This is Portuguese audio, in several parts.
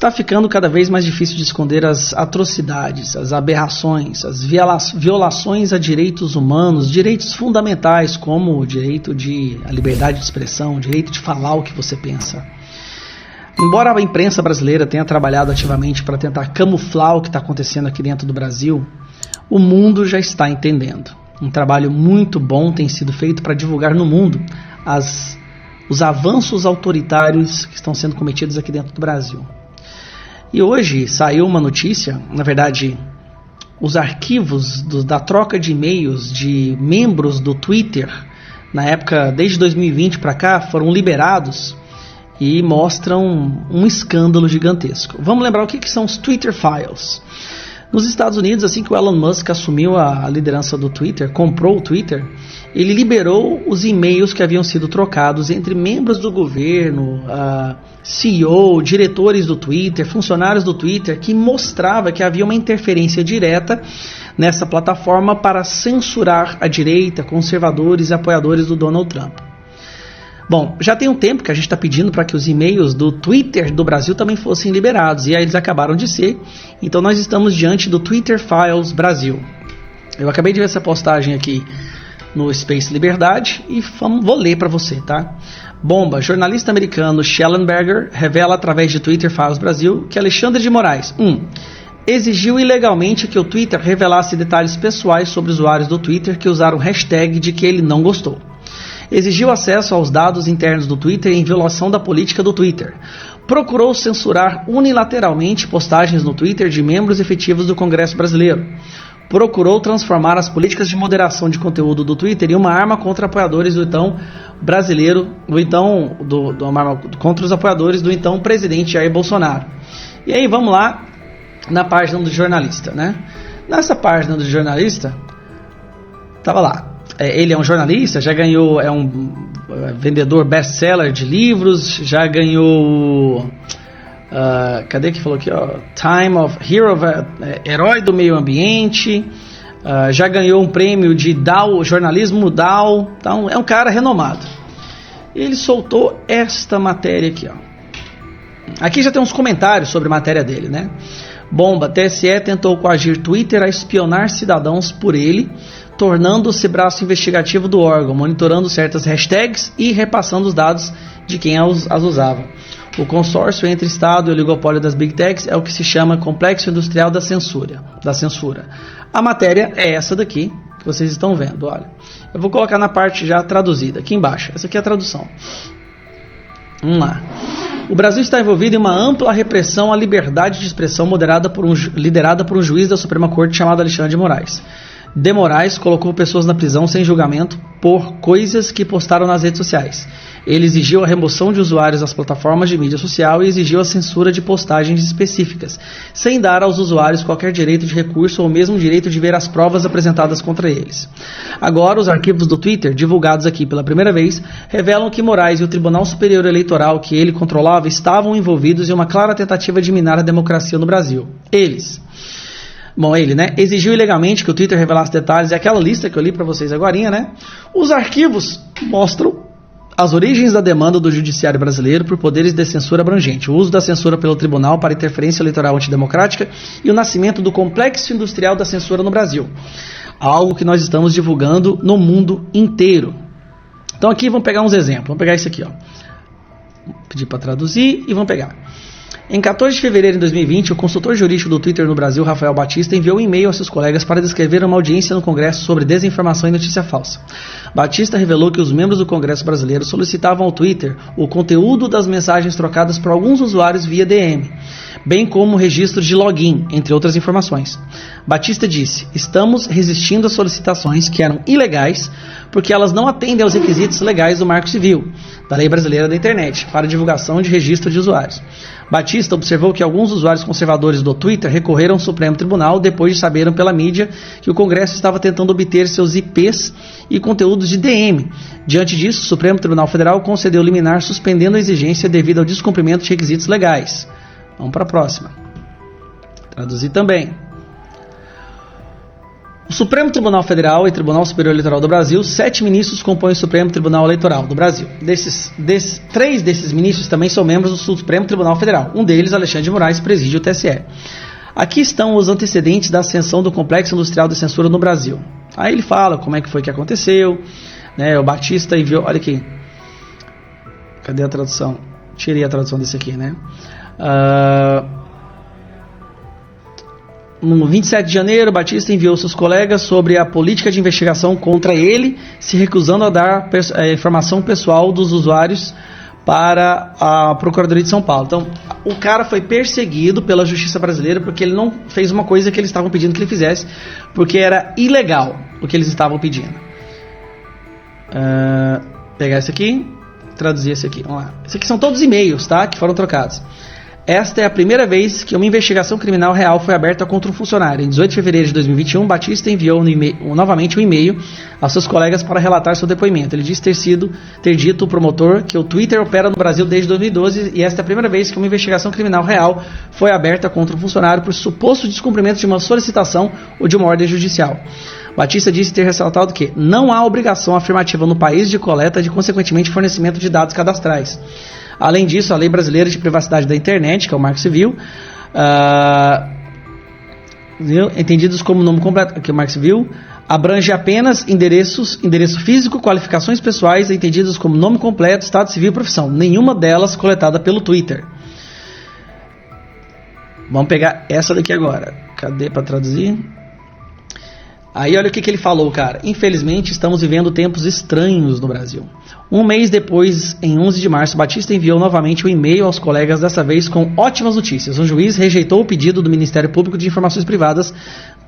Está ficando cada vez mais difícil de esconder as atrocidades, as aberrações, as violações a direitos humanos, direitos fundamentais como o direito à liberdade de expressão, o direito de falar o que você pensa. Embora a imprensa brasileira tenha trabalhado ativamente para tentar camuflar o que está acontecendo aqui dentro do Brasil, o mundo já está entendendo. Um trabalho muito bom tem sido feito para divulgar no mundo os avanços autoritários que estão sendo cometidos aqui dentro do Brasil. E hoje saiu uma notícia, na verdade, os arquivos da troca de e-mails de membros do Twitter, na época, desde 2020 para cá, foram liberados e mostram um escândalo gigantesco. Vamos lembrar o que são os Twitter Files. Nos Estados Unidos, assim que o Elon Musk assumiu a liderança do Twitter, comprou o Twitter, ele liberou os e-mails que haviam sido trocados entre membros do governo, CEO, diretores do Twitter, funcionários do Twitter, que mostrava que havia uma interferência direta nessa plataforma para censurar a direita, conservadores e apoiadores do Donald Trump. Bom, já tem um tempo que a gente está pedindo para que os e-mails do Twitter do Brasil também fossem liberados, e aí eles acabaram de ser, então nós estamos diante do Twitter Files Brasil. Eu acabei de ver essa postagem aqui no Space Liberdade e vou ler para você, tá? Bomba, jornalista americano Schellenberger revela através de Twitter Files Brasil que Alexandre de Moraes, exigiu ilegalmente que o Twitter revelasse detalhes pessoais sobre usuários do Twitter que usaram hashtag de que ele não gostou. Exigiu acesso aos dados internos do Twitter em violação da política do Twitter. Procurou censurar unilateralmente postagens no Twitter de membros efetivos do Congresso Brasileiro. Procurou transformar as políticas de moderação de conteúdo do Twitter em uma arma contra apoiadores do então brasileiro, contra os apoiadores do então presidente Jair Bolsonaro. E aí vamos lá na página do jornalista, né? Nessa página do jornalista, estava lá. Ele é um jornalista, já ganhou, é um vendedor best-seller de livros, já ganhou, cadê que falou aqui, ó, Time of Hero, herói do meio ambiente, já ganhou um prêmio de Dow, jornalismo Dow, então é um cara renomado. Ele soltou esta matéria aqui, ó. Aqui já tem uns comentários sobre a matéria dele, né? Bomba, TSE tentou coagir Twitter a espionar cidadãos por ele, tornando-se braço investigativo do órgão, monitorando certas hashtags e repassando os dados de quem as usava. O consórcio entre Estado e o oligopólio das Big Techs é o que se chama Complexo Industrial da Censura. A matéria é essa daqui, que vocês estão vendo, olha. Eu vou colocar na parte já traduzida, aqui embaixo. Essa aqui é a tradução. Vamos lá. O Brasil está envolvido em uma ampla repressão à liberdade de expressão liderada por um juiz da Suprema Corte chamado Alexandre de Moraes. De Moraes colocou pessoas na prisão sem julgamento por coisas que postaram nas redes sociais. Ele exigiu a remoção de usuários das plataformas de mídia social e exigiu a censura de postagens específicas, sem dar aos usuários qualquer direito de recurso ou mesmo direito de ver as provas apresentadas contra eles. Agora, os arquivos do Twitter, divulgados aqui pela primeira vez, revelam que Moraes e o Tribunal Superior Eleitoral que ele controlava estavam envolvidos em uma clara tentativa de minar a democracia no Brasil. Ele, né, exigiu ilegalmente que o Twitter revelasse detalhes, é aquela lista que eu li para vocês agorinha, né? Os arquivos mostram as origens da demanda do judiciário brasileiro por poderes de censura abrangente, o uso da censura pelo tribunal para interferência eleitoral antidemocrática e o nascimento do complexo industrial da censura no Brasil. Algo que nós estamos divulgando no mundo inteiro. Então aqui vamos pegar uns exemplos, vamos pegar isso aqui, ó. Vou pedir para traduzir e vamos pegar. Em 14 de fevereiro de 2020, o consultor jurídico do Twitter no Brasil, Rafael Batista, enviou um e-mail a seus colegas para descrever uma audiência no Congresso sobre desinformação e notícia falsa. Batista revelou que os membros do Congresso brasileiro solicitavam ao Twitter o conteúdo das mensagens trocadas por alguns usuários via DM, bem como registros de login, entre outras informações. Batista disse: estamos resistindo às solicitações que eram ilegais porque elas não atendem aos requisitos legais do Marco Civil, da Lei Brasileira da Internet, para divulgação de registro de usuários. Batista observou que alguns usuários conservadores do Twitter recorreram ao Supremo Tribunal depois de saberem pela mídia que o Congresso estava tentando obter seus IPs e conteúdos de DM. Diante disso, o Supremo Tribunal Federal concedeu liminar suspendendo a exigência devido ao descumprimento de requisitos legais. Vamos para a próxima. Traduzir também. O Supremo Tribunal Federal e Tribunal Superior Eleitoral do Brasil, 7 ministros compõem o Supremo Tribunal Eleitoral do Brasil. 3 desses ministros também são membros do Supremo Tribunal Federal. Um deles, Alexandre de Moraes, preside o TSE. Aqui estão os antecedentes da ascensão do complexo industrial de censura no Brasil. Aí ele fala como é que foi que aconteceu, né? O Batista enviou, olha aqui, cadê a tradução? Tirei a tradução desse aqui, né? No 27 de janeiro, Batista enviou seus colegas sobre a política de investigação contra ele, se recusando a dar informação pessoal dos usuários para a Procuradoria de São Paulo. Então, o cara foi perseguido pela Justiça Brasileira porque ele não fez uma coisa que eles estavam pedindo que ele fizesse, porque era ilegal o que eles estavam pedindo. Pegar esse aqui, traduzir esse aqui. Vamos lá. Esses aqui são todos e-mails, tá? Que foram trocados. Esta é a primeira vez que uma investigação criminal real foi aberta contra um funcionário. Em 18 de fevereiro de 2021, Batista enviou novamente um e-mail aos seus colegas para relatar seu depoimento. Ele disse ter dito ao promotor que o Twitter opera no Brasil desde 2012 e esta é a primeira vez que uma investigação criminal real foi aberta contra um funcionário por suposto descumprimento de uma solicitação ou de uma ordem judicial. Batista disse ter ressaltado que não há obrigação afirmativa no país de coleta e, consequentemente, fornecimento de dados cadastrais. Além disso, a Lei Brasileira de Privacidade da Internet, que é o Marco Civil, entendidos como nome completo, que é o Marco Civil, abrange apenas endereço físico, qualificações pessoais, entendidos como nome completo, estado civil e profissão. Nenhuma delas coletada pelo Twitter. Vamos pegar essa daqui agora. Cadê para traduzir? Aí olha o que ele falou, cara. Infelizmente, estamos vivendo tempos estranhos no Brasil. Um mês depois, em 11 de março, Batista enviou novamente um e-mail aos colegas, dessa vez com ótimas notícias. Um juiz rejeitou o pedido do Ministério Público de informações privadas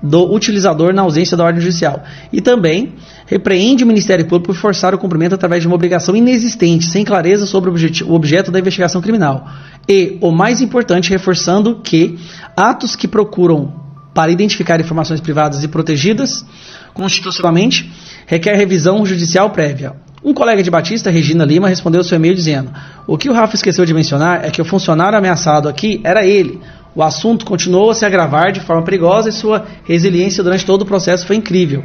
do utilizador na ausência da ordem judicial. E também repreende o Ministério Público por forçar o cumprimento através de uma obrigação inexistente, sem clareza sobre o objeto da investigação criminal. E, o mais importante, reforçando que atos que procuram para identificar informações privadas e protegidas constitucionalmente, requer revisão judicial prévia. Um colega de Batista, Regina Lima, respondeu seu e-mail dizendo: o que o Rafa esqueceu de mencionar é que o funcionário ameaçado aqui era ele. O assunto continuou a se agravar de forma perigosa e sua resiliência durante todo o processo foi incrível.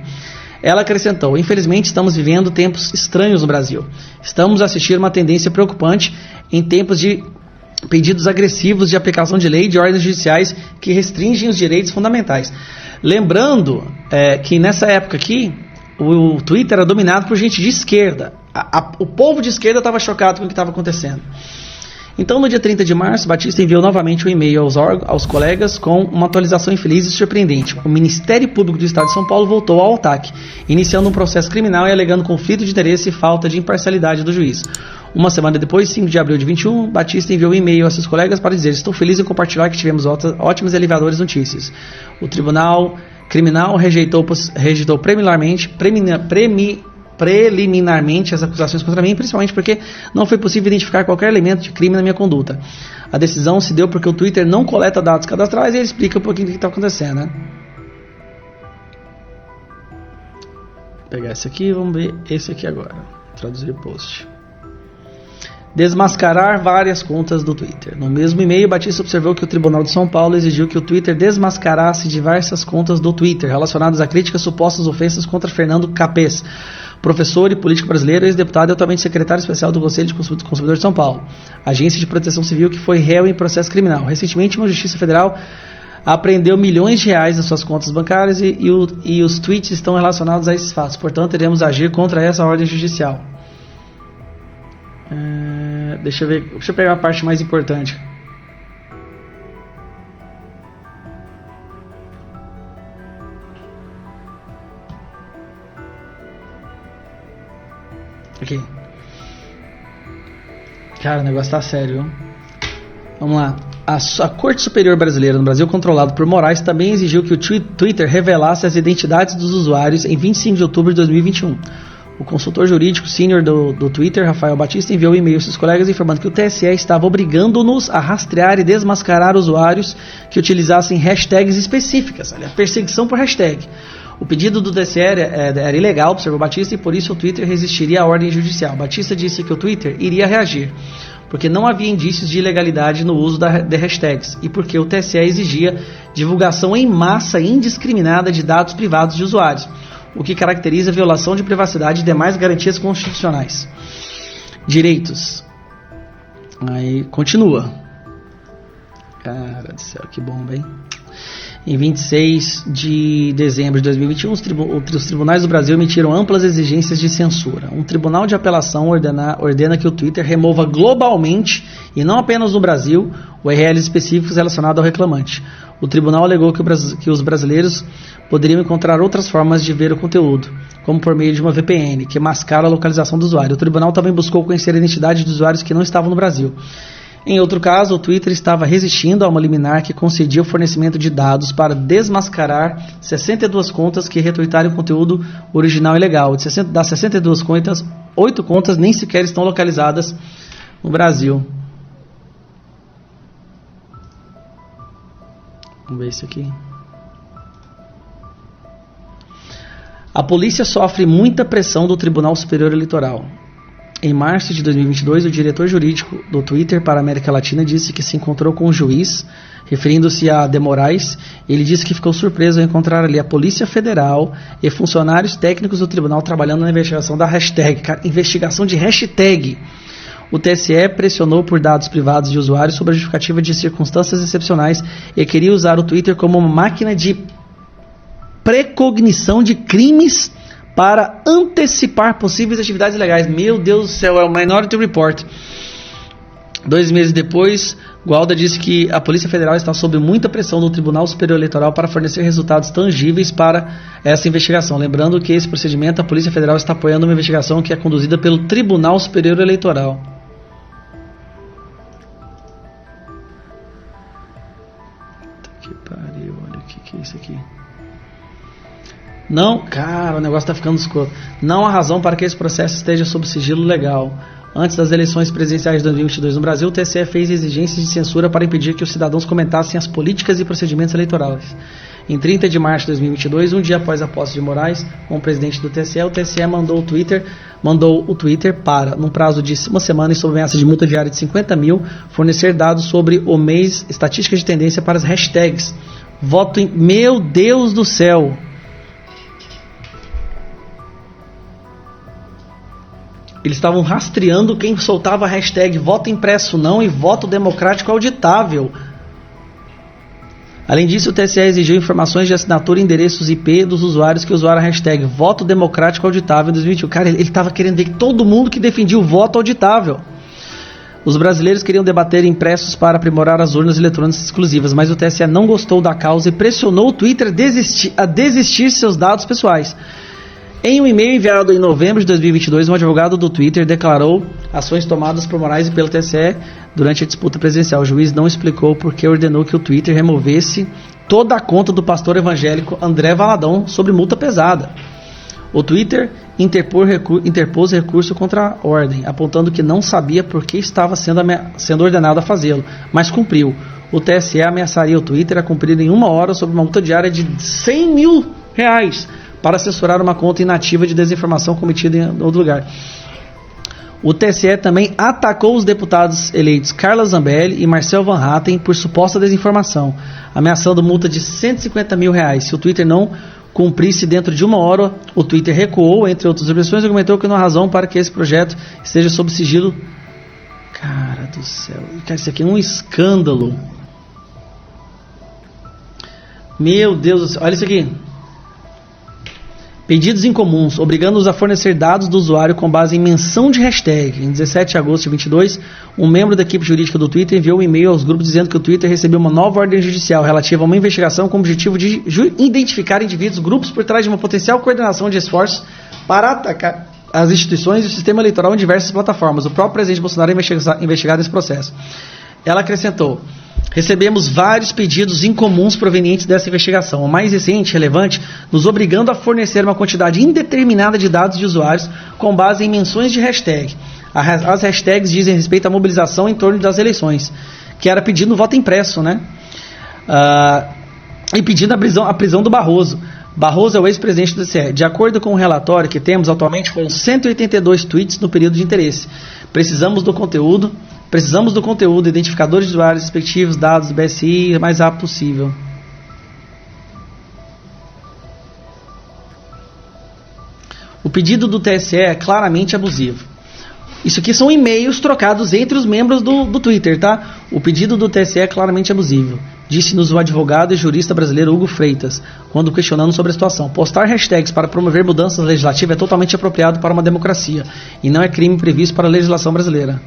Ela acrescentou: infelizmente estamos vivendo tempos estranhos no Brasil. Estamos a assistir uma tendência preocupante em tempos de pedidos agressivos de aplicação de lei e de ordens judiciais que restringem os direitos fundamentais. Lembrando que nessa época aqui, o Twitter era dominado por gente de esquerda. O povo de esquerda estava chocado com o que estava acontecendo. Então, no dia 30 de março, Batista enviou novamente um e-mail aos colegas com uma atualização infeliz e surpreendente. O Ministério Público do Estado de São Paulo voltou ao ataque, iniciando um processo criminal e alegando conflito de interesse e falta de imparcialidade do juiz. Uma semana depois, 5 de abril de 21, Batista enviou um e-mail a seus colegas para dizer: estou feliz em compartilhar que tivemos ótimas e aliviadoras notícias. O Tribunal Criminal rejeitou preliminarmente as acusações contra mim, principalmente porque não foi possível identificar qualquer elemento de crime na minha conduta. A decisão se deu porque o Twitter não coleta dados cadastrais e ele explica um pouquinho do que está acontecendo, né? Vou pegar esse aqui, vamos ver esse aqui agora. Traduzir o post. Desmascarar várias contas do Twitter. No mesmo e-mail, Batista observou que o Tribunal de São Paulo exigiu que o Twitter desmascarasse diversas contas do Twitter relacionadas a críticas supostas ofensas contra Fernando Capês, professor e político brasileiro, ex-deputado e atualmente secretário especial do Conselho de Consumidor de São Paulo, agência de proteção civil que foi réu em processo criminal. Recentemente, uma justiça federal apreendeu milhões de reais nas suas contas bancárias e os tweets estão relacionados a esses fatos. Portanto, iremos agir contra essa ordem judicial. Deixa eu pegar a parte mais importante. Aqui. Cara, o negócio tá sério, viu? Vamos lá. A Corte Superior Brasileira no Brasil, controlada por Moraes, também exigiu que o Twitter revelasse as identidades dos usuários em 25 de outubro de 2021. O consultor jurídico sênior do Twitter, Rafael Batista, enviou um e-mail aos seus colegas informando que o TSE estava obrigando-nos a rastrear e desmascarar usuários que utilizassem hashtags específicas. Olha, perseguição por hashtag. O pedido do TSE era ilegal, observou Batista, e por isso o Twitter resistiria à ordem judicial. Batista disse que o Twitter iria reagir, porque não havia indícios de ilegalidade no uso de hashtags e porque o TSE exigia divulgação em massa e indiscriminada de dados privados de usuários, o que caracteriza a violação de privacidade e demais garantias constitucionais. Direitos. Aí continua. Cara do céu, que bomba, hein? Em 26 de dezembro de 2021, os tribunais do Brasil emitiram amplas exigências de censura. Um tribunal de apelação ordena que o Twitter remova globalmente, e não apenas no Brasil, URLs específicos relacionados ao reclamante. O tribunal alegou que os brasileiros poderiam encontrar outras formas de ver o conteúdo, como por meio de uma VPN, que mascara a localização do usuário. O tribunal também buscou conhecer a identidade de usuários que não estavam no Brasil. Em outro caso, o Twitter estava resistindo a uma liminar que concedia o fornecimento de dados para desmascarar 62 contas que retweetaram o conteúdo original ilegal. Das 62 contas, 8 contas nem sequer estão localizadas no Brasil. Vamos ver isso aqui. A polícia sofre muita pressão do Tribunal Superior Eleitoral. Em março de 2022, o diretor jurídico do Twitter para a América Latina disse que se encontrou com um juiz, referindo-se a De Moraes. Ele disse que ficou surpreso ao encontrar ali a Polícia Federal e funcionários técnicos do tribunal trabalhando na investigação da hashtag. Investigação de hashtag. O TSE pressionou por dados privados de usuários sob a justificativa de circunstâncias excepcionais e queria usar o Twitter como uma máquina de precognição de crimes para antecipar possíveis atividades ilegais. Meu Deus do céu, é o Minority Report. 2 meses depois, Gualda disse que a Polícia Federal está sob muita pressão do Tribunal Superior Eleitoral para fornecer resultados tangíveis para essa investigação. Lembrando que esse procedimento, a Polícia Federal está apoiando uma investigação que é conduzida pelo Tribunal Superior Eleitoral. Que pariu, olha o que é isso aqui. Não, cara, o negócio está ficando escuro. Não há razão para que esse processo esteja sob sigilo legal. Antes das eleições presidenciais de 2022 no Brasil, o TSE fez exigências de censura para impedir que os cidadãos comentassem as políticas e procedimentos eleitorais. Em 30 de março de 2022, um dia após a posse de Moraes como presidente do TSE, o TSE mandou o Twitter para, num prazo de uma semana e sob ameaça de multa diária de 50 mil, fornecer dados sobre o mês, estatísticas de tendência para as hashtags. Voto em... Meu Deus do céu! Eles estavam rastreando quem soltava a hashtag voto impresso não e voto democrático auditável. Além disso, o TSE exigiu informações de assinatura e endereços IP dos usuários que usaram a hashtag voto democrático auditável em 2021. Cara, ele estava querendo ver todo mundo que defendia o voto auditável. Os brasileiros queriam debater impressos para aprimorar as urnas eletrônicas exclusivas, mas o TSE não gostou da causa e pressionou o Twitter a desistir seus dados pessoais. Em um e-mail enviado em novembro de 2022, um advogado do Twitter declarou ações tomadas por Moraes e pelo TSE durante a disputa presidencial. O juiz não explicou por que ordenou que o Twitter removesse toda a conta do pastor evangélico André Valadão sobre multa pesada. O Twitter interpôs recurso contra a ordem, apontando que não sabia por que estava sendo ordenado a fazê-lo, mas cumpriu. O TSE ameaçaria o Twitter a cumprir em 1 hora sob uma multa diária de R$100 mil para censurar uma conta inativa de desinformação cometida em outro lugar. O TSE também atacou os deputados eleitos Carla Zambelli e Marcel Van Hatten por suposta desinformação, ameaçando multa de R$150 mil. Se o Twitter não cumprisse dentro de 1 hora, o Twitter recuou, entre outras objeções, e argumentou que não há razão para que esse projeto esteja sob sigilo. Cara do céu, cara, isso aqui é um escândalo. Meu Deus do céu, olha isso aqui. Pedidos incomuns, obrigando-os a fornecer dados do usuário com base em menção de hashtag. Em 17 de agosto de 2022, um membro da equipe jurídica do Twitter enviou um e-mail aos grupos dizendo que o Twitter recebeu uma nova ordem judicial relativa a uma investigação com o objetivo de identificar indivíduos, grupos por trás de uma potencial coordenação de esforços para atacar as instituições e o sistema eleitoral em diversas plataformas. O próprio presidente Bolsonaro é investigado nesse processo. Ela acrescentou: recebemos vários pedidos incomuns provenientes dessa investigação, o mais recente, relevante, nos obrigando a fornecer uma quantidade indeterminada de dados de usuários com base em menções de hashtag. As hashtags dizem respeito à mobilização em torno das eleições, que era pedindo voto impresso, né? E pedindo a prisão do Barroso. Barroso é o ex-presidente do TSE. De acordo com o relatório que temos atualmente, foram 182 tweets no período de interesse. Precisamos do conteúdo, identificadores de usuários respectivos, dados do BSI, o mais rápido possível. O pedido do TSE é claramente abusivo. Isso aqui são e-mails trocados entre os membros do Twitter, tá? O pedido do TSE é claramente abusivo, disse-nos o advogado e jurista brasileiro Hugo Freitas, quando questionando sobre a situação. Postar hashtags para promover mudanças legislativas é totalmente apropriado para uma democracia e não é crime previsto para a legislação brasileira.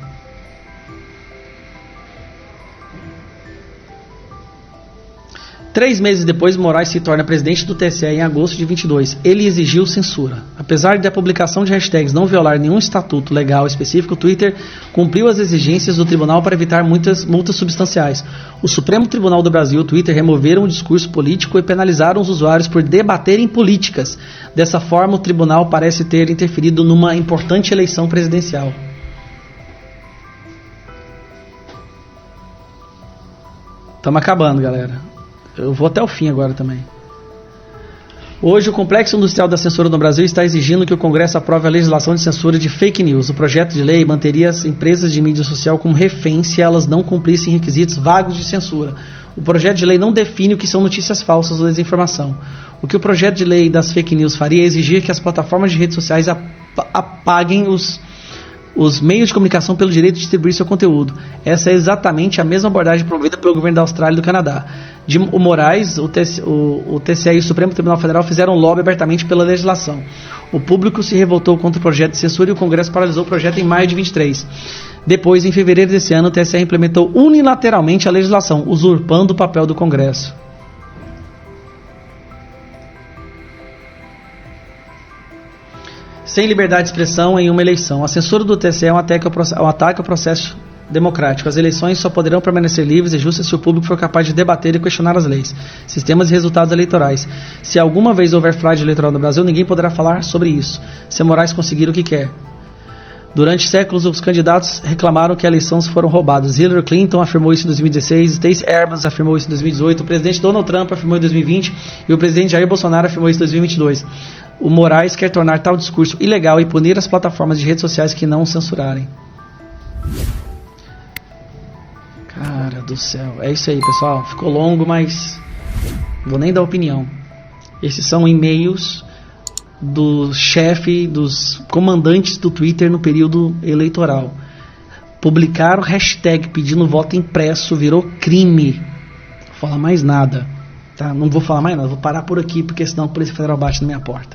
Três meses depois, Moraes se torna presidente do TSE em agosto de 22. Ele exigiu censura. Apesar de a publicação de hashtags não violar nenhum estatuto legal específico, o Twitter cumpriu as exigências do tribunal para evitar muitas multas substanciais. O Supremo Tribunal do Brasil e o Twitter removeram o discurso político e penalizaram os usuários por debaterem políticas. Dessa forma, o tribunal parece ter interferido numa importante eleição presidencial. Estamos acabando, galera. Eu vou até o fim agora também. Hoje, o Complexo Industrial da Censura no Brasil está exigindo que o Congresso aprove a legislação de censura de fake news. O projeto de lei manteria as empresas de mídia social como reféns se elas não cumprissem requisitos vagos de censura. O projeto de lei não define o que são notícias falsas ou desinformação. O que o projeto de lei das fake news faria é exigir que as plataformas de redes sociais apaguem os meios de comunicação pelo direito de distribuir seu conteúdo. Essa é exatamente a mesma abordagem promovida pelo governo da Austrália e do Canadá. O Moraes, o TSE e o Supremo Tribunal Federal fizeram lobby abertamente pela legislação. O público se revoltou contra o projeto de censura e o Congresso paralisou o projeto em maio de 23. Depois, em fevereiro desse ano, o TSE implementou unilateralmente a legislação, usurpando o papel do Congresso. Sem liberdade de expressão em uma eleição. A censura do TSE é um ataque ao processo democrático. As eleições só poderão permanecer livres e justas se o público for capaz de debater e questionar as leis, sistemas e resultados eleitorais. Se alguma vez houver fraude eleitoral no Brasil, ninguém poderá falar sobre isso, se Moraes conseguir o que quer. Durante séculos, os candidatos reclamaram que as eleições foram roubadas. Hillary Clinton afirmou isso em 2016, Stacey Abrams afirmou isso em 2018, o presidente Donald Trump afirmou em 2020 e o presidente Jair Bolsonaro afirmou isso em 2022. O Moraes quer tornar tal discurso ilegal e punir as plataformas de redes sociais que não o censurarem. Cara do céu. É isso aí, pessoal. Ficou longo, mas vou nem dar opinião. Esses são e-mails do chefe, dos comandantes do Twitter no período eleitoral. Publicaram hashtag pedindo voto impresso, virou crime. Não vou falar mais nada. Tá? Não vou falar mais nada, vou parar por aqui, porque senão a Polícia Federal bate na minha porta.